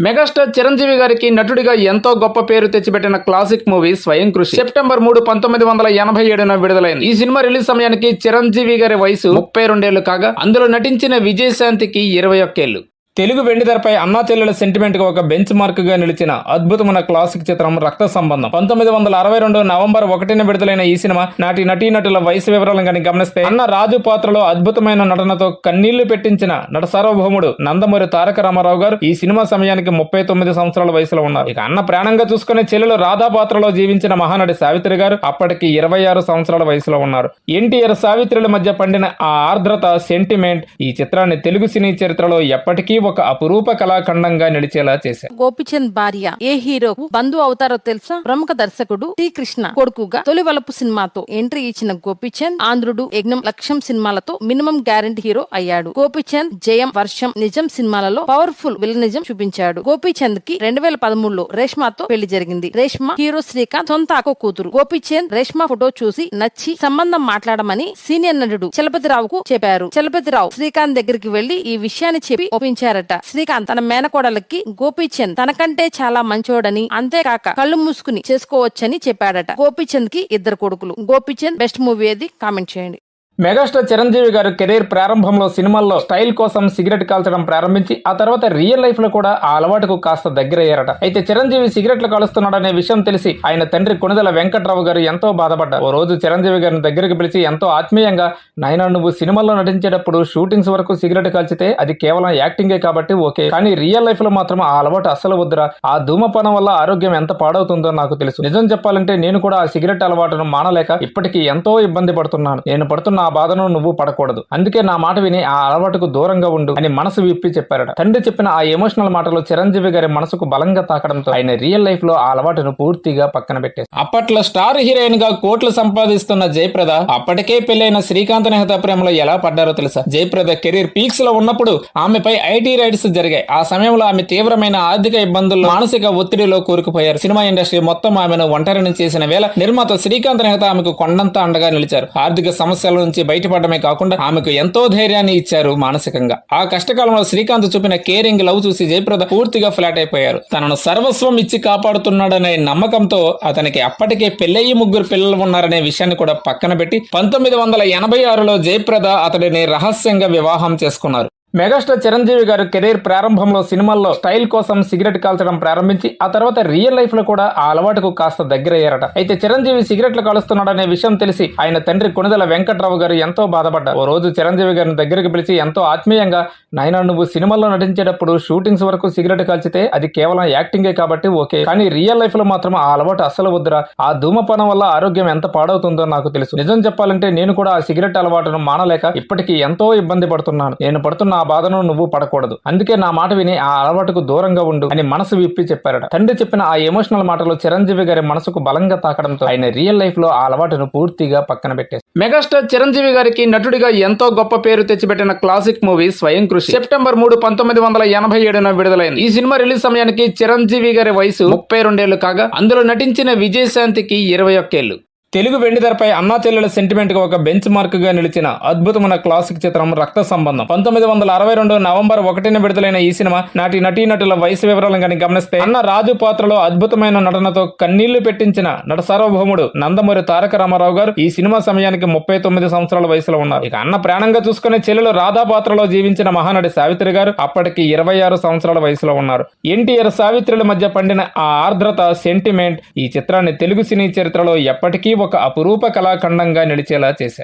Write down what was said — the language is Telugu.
మెగాస్టార్ చిరంజీవి గారికి నటుడిగా ఎంతో గొప్ప పేరు తెచ్చిపెట్టిన క్లాసిక్ మూవీ స్వయం కృషి సెప్టెంబర్ 3, 1987న విడుదలైంది. ఈ సినిమా రిలీజ్ సమయానికి చిరంజీవి గారి వయసు 32 ఏళ్లు కాగా అందులో నటించిన విజయశాంతికి 21 ఏళ్లు. తెలుగు వెండితెరపై అన్నా చెల్లెల సెంటిమెంట్ గా ఒక బెంచ్ మార్క్ గా నిలిచిన అద్భుతమైన క్లాసిక్ చిత్రం రక్త సంబంధం. 1962 నవంబర్ 1న విడుదలైన ఈ సినిమా నాటి నటీనటుల వయసు వివరాలను కనుక గమనిస్తే, అన్న రాజు పాత్రలో అద్భుతమైన నటనతో కన్నీళ్లు పెట్టించిన నట సార్వభౌముడు నందమూరి తారక రామారావు గారు ఈ సినిమా సమయానికి 39 సంవత్సరాల వయసులో ఉన్నారు. ఇక అన్న ప్రాణంగా చూసుకునే చెల్లెలు రాధా పాత్రలో జీవించిన మహానటి సావిత్రి గారు అప్పటికి 26 సంవత్సరాల వయసులో ఉన్నారు. ఎన్టీఆర్ సావిత్రుల మధ్య పండిన ఆ ఆర్ద్రత, సెంటిమెంట్ ఈ చిత్రాన్ని తెలుగు సినీ చరిత్రలో ఎప్పటికీ ఒక అపురూప కళాఖండంగా నిలిచేలా చేశారు. గోపిచంద్ భార్య ఏ హీరోకు బంధువు అవుతారో తెలుసా? ప్రముఖ దర్శకుడు టి కృష్ణ కొడుకుగా తొలి వలపు సినిమాతో ఎంట్రీ ఇచ్చిన గోపిచంద్ ఆంధ్రుడు, యజ్ఞం, లక్ష్యం సినిమాలతో మినిమం గ్యారెంటీ హీరో అయ్యాడు. గోపిచంద్ జయం, వర్షం, నిజం సినిమాలలో పవర్ఫుల్ విలనిజం చూపించాడు. గోపిచంద్ కి 2013లో రేష్మాతో పెళ్లి జరిగింది. రేష్మ హీరో శ్రీకాంత్ సొంత అక్క కూతురు. గోపిచంద్ రేష్మ ఫోటో చూసి నచ్చి సంబంధం మాట్లాడమని సీనియర్ నటుడు చలపతిరావుకు చెప్పారు. చలపతిరావు శ్రీకాంత్ దగ్గరికి వెళ్లి ఈ విషయాన్ని చెప్పి ఒప్పించారట. శ్రీకాంత్ తన మేనకోడలకి గోపీచంద్ తనకంటే చాలా మంచోడని, అంతేకాక కళ్ళు మూసుకుని చేసుకోవచ్చని చెప్పాడట. గోపీచంద్ కి 2 కొడుకులు. గోపీచంద్ బెస్ట్ మూవీ ఏది? కామెంట్ చేయండి. మెగాస్టార్ చిరంజీవి గారు కెరీర్ ప్రారంభంలో సినిమాల్లో స్టైల్ కోసం సిగరెట్ కాల్చడం ప్రారంభించి ఆ తర్వాత రియల్ లైఫ్ లో కూడా ఆ అలవాటుకు కాస్త దగ్గరయ్యారట. అయితే చిరంజీవి సిగరెట్లు కాలుస్తున్నాడనే విషయం తెలిసి ఆయన తండ్రి కొణిదెల వెంకట్రావు గారు ఎంతో బాధపడ్డారు. ఓ రోజు చిరంజీవి గారిని దగ్గరికి పిలిచి ఎంతో ఆత్మీయంగా, నాయనా నువ్వు సినిమాల్లో నటించేటప్పుడు షూటింగ్స్ వరకు సిగరెట్ కాల్చితే అది కేవలం యాక్టింగే కాబట్టి ఓకే, కానీ రియల్ లైఫ్ లో మాత్రం ఆ అలవాటు అస్సలు వద్దురా. ఆ ధూమపానం వల్ల ఆరోగ్యం ఎంత పాడవుతుందో నాకు తెలుసు. నిజం చెప్పాలంటే నేను కూడా ఆ సిగరెట్ అలవాటును మానలేక ఇప్పటికీ ఎంతో ఇబ్బంది పడుతున్నాను. నేను పడుతున్న ఆ బాధను నువ్వు పడకూడదు, అందుకే నా మాట విని ఆ అలవాటుకు దూరంగా ఉండు అని మనసు విప్పి చెప్పారట. తండ్రి చెప్పిన ఆ ఎమోషనల్ మాటలు చిరంజీవి గారి మనసుకు బలంగా తాకడంతో ఆయన రియల్ లైఫ్ లో ఆ అలవాటును పూర్తిగా పక్కన పెట్టేశారు. అప్పట్లో స్టార్ హీరోయిన్ గా కోట్లు సంపాదిస్తున్న జయప్రద అప్పటికే పెళ్లైన శ్రీకాంత్ నెహతా ప్రేమలో ఎలా పడ్డారో తెలుసా? జయప్రద కెరీర్ పీక్స్ లో ఉన్నప్పుడు ఆమెపై ఐటీ రైడ్స్ జరిగాయి. ఆ సమయంలో ఆమె తీవ్రమైన ఆర్థిక ఇబ్బందుల్లో, మానసిక ఒత్తిడిలో కూరుకుపోయారు. సినిమా ఇండస్ట్రీ మొత్తం ఆమెను ఒంటరిని చేసిన వేళ నిర్మాత శ్రీకాంత్ నెహతా ఆమెకు కొండంత అండగా నిలిచారు. ఆర్థిక సమస్యల నుంచి బయటపడమే కాకుండా ఆమెకు ఎంతో ధైర్యాన్ని ఇచ్చారు మానసికంగా. ఆ కష్టకాలంలో శ్రీకాంత్ చూపిన కేరింగ్, లవ్ చూసి జయప్రద పూర్తిగా ఫ్లాట్ అయిపోయారు. తనను సర్వస్వం ఇచ్చి కాపాడుతున్నాడనే నమ్మకంతో అతనికి అప్పటికే పెళ్లయ్యి 3 పిల్లలు ఉన్నారనే విషయాన్ని కూడా పక్కన పెట్టి 1986లో జయప్రద అతడిని రహస్యంగా వివాహం చేసుకున్నారు. మెగాస్టార్ చిరంజీవి గారు కెరీర్ ప్రారంభంలో సినిమాల్లో స్టైల్ కోసం సిగరెట్ కాల్చడం ప్రారంభించి ఆ తర్వాత రియల్ లైఫ్ లో కూడా ఆ అలవాటుకు కాస్త దగ్గరయ్యారట. అయితే చిరంజీవి సిగరెట్లు కాలుస్తున్నాడనే విషయం తెలిసి ఆయన తండ్రి కొణిదెల వెంకట్రావు గారు ఎంతో బాధపడ్డారు. ఓ రోజు చిరంజీవి గారిని దగ్గరికి పిలిచి ఎంతో ఆత్మీయంగా, నాయనా నువ్వు సినిమాల్లో నటించేటప్పుడు షూటింగ్స్ వరకు సిగరెట్ కాల్చితే అది కేవలం యాక్టింగే కాబట్టి ఓకే, కానీ రియల్ లైఫ్ లో మాత్రం ఆ అలవాటు అస్సలు వద్దురా. ఆ ధూమపానం వల్ల ఆరోగ్యం ఎంత పాడవుతుందో నాకు తెలుసు. నిజం చెప్పాలంటే నేను కూడా ఆ సిగరెట్ అలవాటును మానలేక ఇప్పటికీ ఎంతో ఇబ్బంది పడుతున్నాను. నేను పడుతున్న ఆ బాధను నువ్వు పడకూడదు, అందుకే నా మాట విని ఆ అలవాటుకు దూరంగా ఉండు అని మనసు విప్పి చెప్పారట. తండ్రి చెప్పిన ఆ ఎమోషనల్ మాటలు చిరంజీవి గారి మనసుకు బలంగా తాకడంతో ఆయన రియల్ లైఫ్ లో ఆ అలవాటును పూర్తిగా పక్కన పెట్టేశారు. మెగాస్టార్ చిరంజీవి గారికి నటుడిగా ఎంతో గొప్ప పేరు తెచ్చిపెట్టిన క్లాసిక్ మూవీ స్వయం కృషి సెప్టెంబర్ 3, 1987న విడుదలైంది. ఈ సినిమా రిలీజ్ సమయానికి చిరంజీవి గారి వయసు 32 ఏళ్లు కాగా అందులో నటించిన విజయశాంతికి 21 ఏళ్లు. తెలుగు వెండితెరపై అన్నా చెల్లెల సెంటిమెంట్ గా ఒక బెంచ్ మార్క్ గా నిలిచిన అద్భుతమైన క్లాసిక్ చిత్రం రక్త సంబంధం. 1962 నవంబర్ 1న విడుదలైన ఈ సినిమా నాటి నటీనటుల వయసు వివరాలను కనుక గమనిస్తే, అన్న రాజు పాత్రలో అద్భుతమైన నటనతో కన్నీళ్లు పెట్టించిన నట సార్వభౌముడు నందమూరి తారక రామారావు గారు ఈ సినిమా సమయానికి 39 సంవత్సరాల వయసులో ఉన్నారు. ఇక అన్న ప్రాణంగా చూసుకునే చెల్లెలు రాధా పాత్రలో జీవించిన మహానటి సావిత్రి గారు అప్పటికి 26 సంవత్సరాల వయసులో ఉన్నారు. ఎన్టీఆర్ సావిత్రుల మధ్య పండిన ఆ ఆర్ద్రత, సెంటిమెంట్ ఈ చిత్రాన్ని తెలుగు సినీ చరిత్రలో ఎప్పటికీ ఒక అపురూప కళాఖండంగా నిలిచేలా చేశారు.